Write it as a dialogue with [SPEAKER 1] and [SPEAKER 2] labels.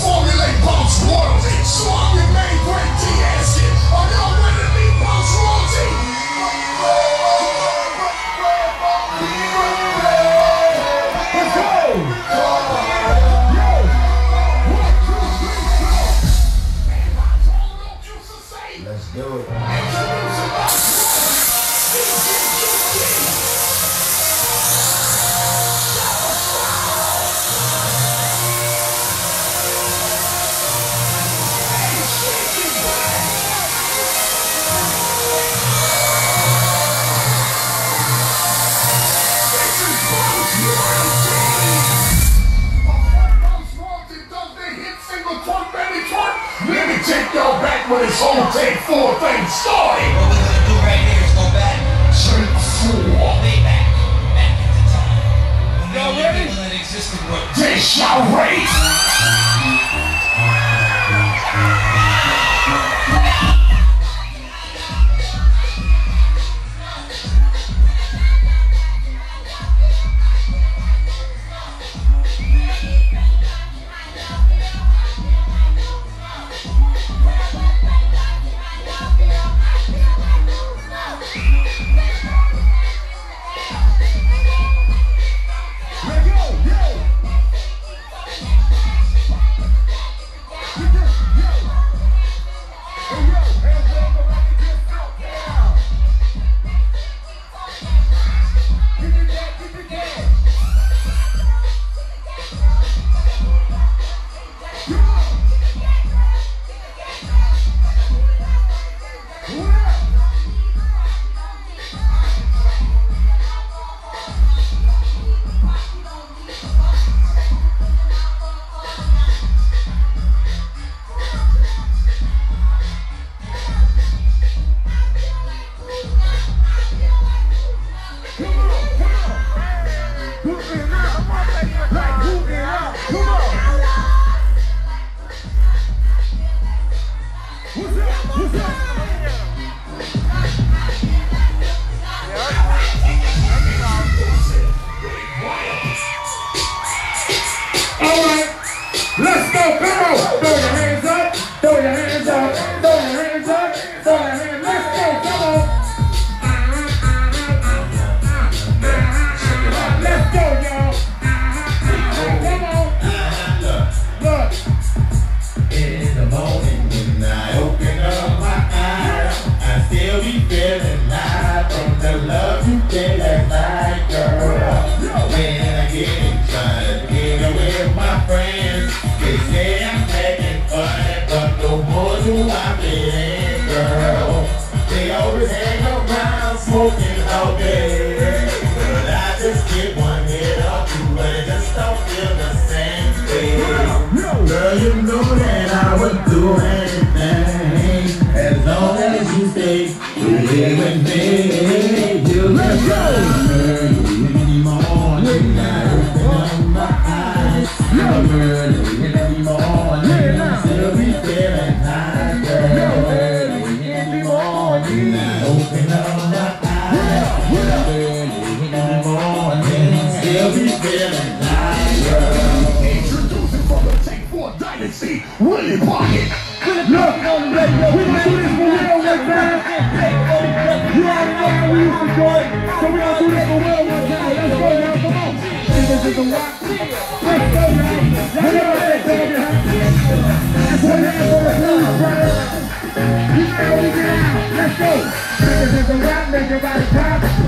[SPEAKER 1] formulate bounce royalty. So I'm your main Greg T. asking, are y'all ready to be bounce royalty? Let's go!
[SPEAKER 2] Let's do it.
[SPEAKER 1] Let me take y'all back when this whole Take 4 thing started.
[SPEAKER 3] What we're gonna do right here is go back.
[SPEAKER 1] Take 4.
[SPEAKER 3] Way back. Back at the time. When
[SPEAKER 1] Y'all
[SPEAKER 3] the only
[SPEAKER 1] ready?
[SPEAKER 3] people that existed were
[SPEAKER 1] This y'all ready? Let's go, come on! Throw your hands up, throw your hands up, throw your hands up, throw your hands. Let's go, come on! Let's go, y'all! Come on! Look!
[SPEAKER 2] In the morning when I open up my eyes, I still be feeling high from the love you gave that night, girl. When I get trying to get away with my friends, they say I'm making fun, but no more do I feel, girl. They always hang around smoking all day, but I just get one hit or two and it just don't feel the same way. Girl, you know that I would do anything as long as you stay here with me. You let go. Early in the morning, I open up my eyes. Early in the morning, I still be feeling high, girl. Early in the morning, I open up my eyes. Early in the morning, I still be feeling high, girl.
[SPEAKER 1] Introducing from the Take 4 Dynasty, Willie Pocket. Look, we gon' do this for real one time. You already know how we used to do it, so we gon' do this for real one time. Let's go, y'all, come on. This is the rock. Let's go, y'all. Let's go, baby. Let's put your hands on the floor, brother. You know how we get out. Let's go. This is the rock, make your body pop.